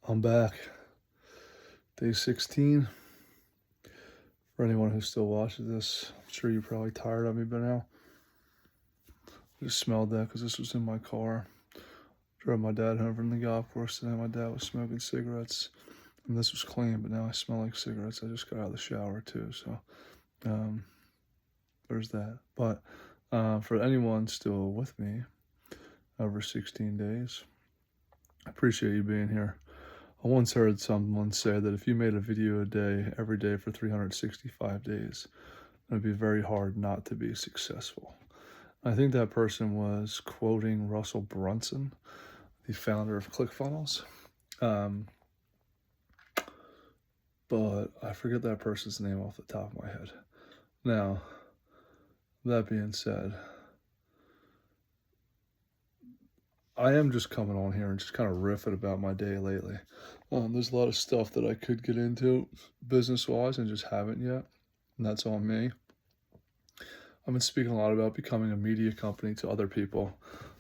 I'm back. Day 16. For anyone who still watches this, I'm sure you're probably tired of me by now. I just smelled that because this was in my car. Drove my dad home from the golf course today. My dad was smoking cigarettes. And this was clean, but now I smell like cigarettes. I just got out of the shower too, so um, there's that. But for anyone still with me over 16 days, I appreciate you being here. I once heard someone say that if you made a video a day, every day for 365 days, it would be very hard not to be successful. I think that person was quoting Russell Brunson, the founder of ClickFunnels. But I forget that person's name off the top of my head. Now, that being said, I am just coming on here and just kind of riffing about my day lately. There's a lot of stuff that I could get into business-wise and just haven't yet, and that's on me. I've been speaking a lot about becoming a media company to other people,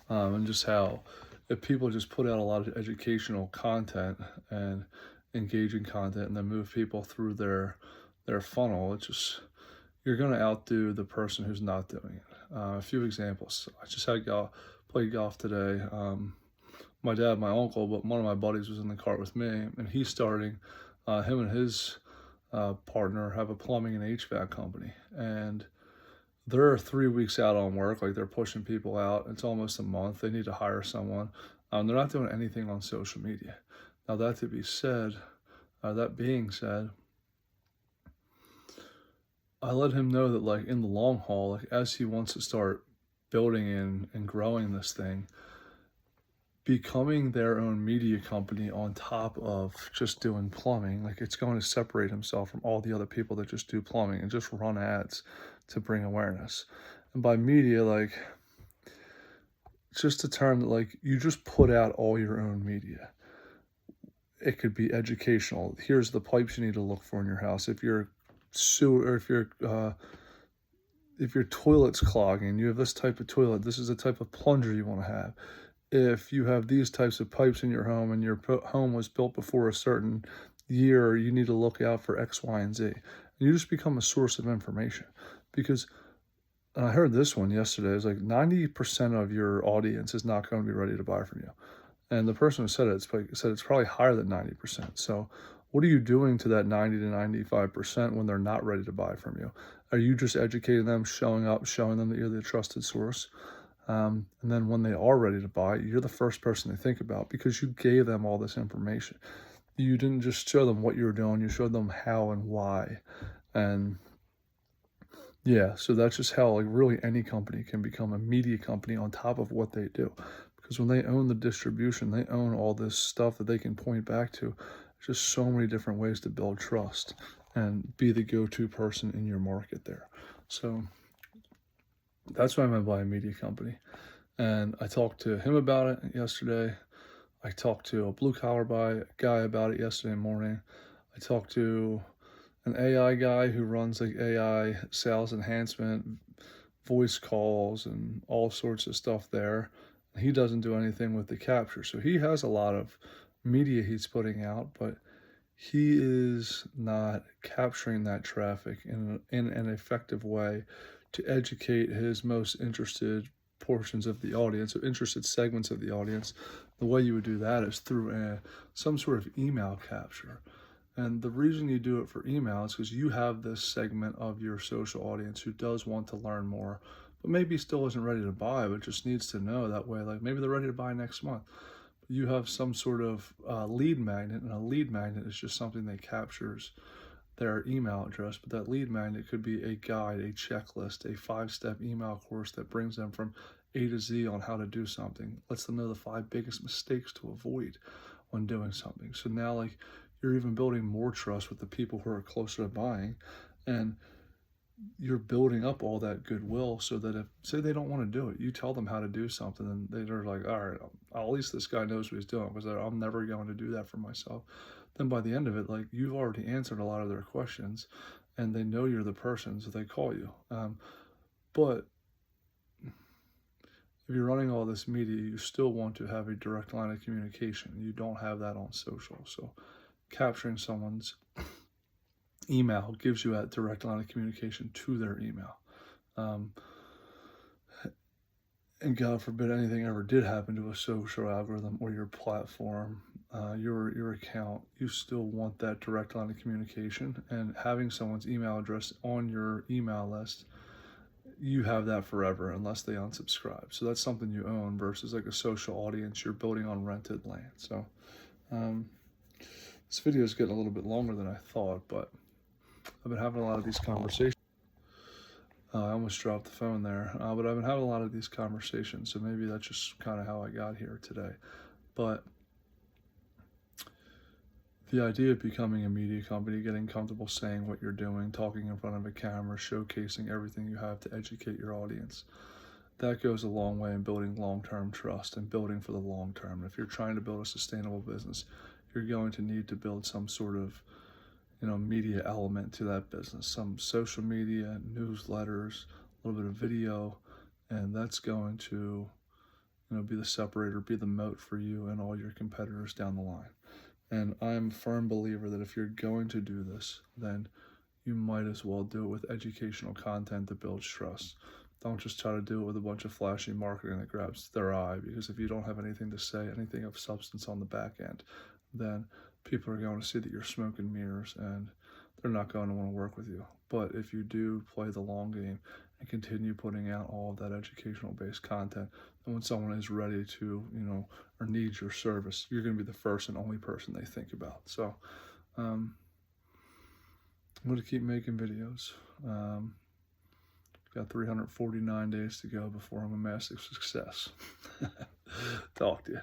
and just how if people just put out a lot of educational content and engaging content and then move people through their funnel, it's just you're going to outdo the person who's not doing it. A few examples. I just had played golf today. My dad, my uncle, but one of my buddies was in the cart with me, and he's starting. Him and his partner have a plumbing and HVAC company, and they're 3 weeks out on work. Like they're pushing people out. It's almost a month. They need to hire someone. They're not doing anything on social media. Now that being said, I let him know that like in the long haul, like as he wants to start building and growing this thing, becoming their own media company on top of just doing plumbing, like it's going to separate himself from all the other people that just do plumbing and just run ads to bring awareness. And by media, like it's just a term that like you just put out all your own media. It could be educational. Here's the pipes you need to look for in your house. If your sewer or if your toilet's clogging, you have this type of toilet, this is the type of plunger you want to have. If you have these types of pipes in your home and your home was built before a certain year, you need to look out for X, Y, and Z. And you just become a source of information. Because, and I heard this one yesterday, it's like 90% of your audience is not going to be ready to buy from you. And the person who said it said it's probably higher than 90%. So what are you doing to that 90 to 95% when they're not ready to buy from you? Are you just educating them, showing up, showing them that you're the trusted source? And then when they are ready to buy, you're the first person they think about because you gave them all this information. You didn't just show them what you were doing, you showed them how and why. And yeah, so that's just how like really any company can become a media company on top of what they do. Because when they own the distribution, they own all this stuff that they can point back to. There's just so many different ways to build trust and be the go-to person in your market there. So that's what I meant by a media company. And I talked to him about it yesterday. I talked to a blue collar guy about it yesterday morning. I talked to an AI guy who runs like AI sales enhancement, voice calls, and all sorts of stuff there. He doesn't do anything with the capture. So he has a lot of media he's putting out, but he is not capturing that traffic in an effective way to educate his most interested portions of the audience or interested segments of the audience. The way you would do that is through some sort of email capture. And the reason you do it for email is because you have this segment of your social audience who does want to learn more, but maybe still isn't ready to buy, but just needs to know that way. Like maybe they're ready to buy next month. You have some sort of lead magnet, and a lead magnet is just something that captures their email address. But that lead magnet could be a guide, a checklist, a 5-step email course that brings them from A to Z on how to do something, lets them know the 5 biggest mistakes to avoid when doing something. So now like you're even building more trust with the people who are closer to buying, and you're building up all that goodwill so that if, say they don't want to do it, you tell them how to do something and they're like, all right, at least this guy knows what he's doing because I'm never going to do that for myself. Then by the end of it, like you've already answered a lot of their questions and they know you're the person, so they call you. But if you're running all this media, you still want to have a direct line of communication. You don't have that on social. So capturing someone's email gives you that direct line of communication to their email. And God forbid anything ever did happen to a social algorithm or your platform, your account, you still want that direct line of communication. And having someone's email address on your email list, you have that forever unless they unsubscribe. So that's something you own versus like a social audience you're building on rented land. So this video is getting a little bit longer than I thought, but I've been having a lot of these conversations. I almost dropped the phone there, but I've been having a lot of these conversations, so maybe that's just kind of how I got here today. But the idea of becoming a media company, getting comfortable saying what you're doing, talking in front of a camera, showcasing everything you have to educate your audience, that goes a long way in building long-term trust and building for the long term. If you're trying to build a sustainable business, you're going to need to build some sort of media element to that business, some social media, newsletters, a little bit of video, and that's going to, be the separator, be the moat for you and all your competitors down the line. And I'm a firm believer that if you're going to do this, then you might as well do it with educational content that builds trust. Don't just try to do it with a bunch of flashy marketing that grabs their eye, because if you don't have anything to say, anything of substance on the back end, then people are going to see that you're smoke and mirrors and they're not going to want to work with you. But if you do play the long game and continue putting out all of that educational based content, then when someone is ready to, or needs your service, you're going to be the first and only person they think about. So I'm going to keep making videos. Got 349 days to go before I'm a massive success. Talk to you.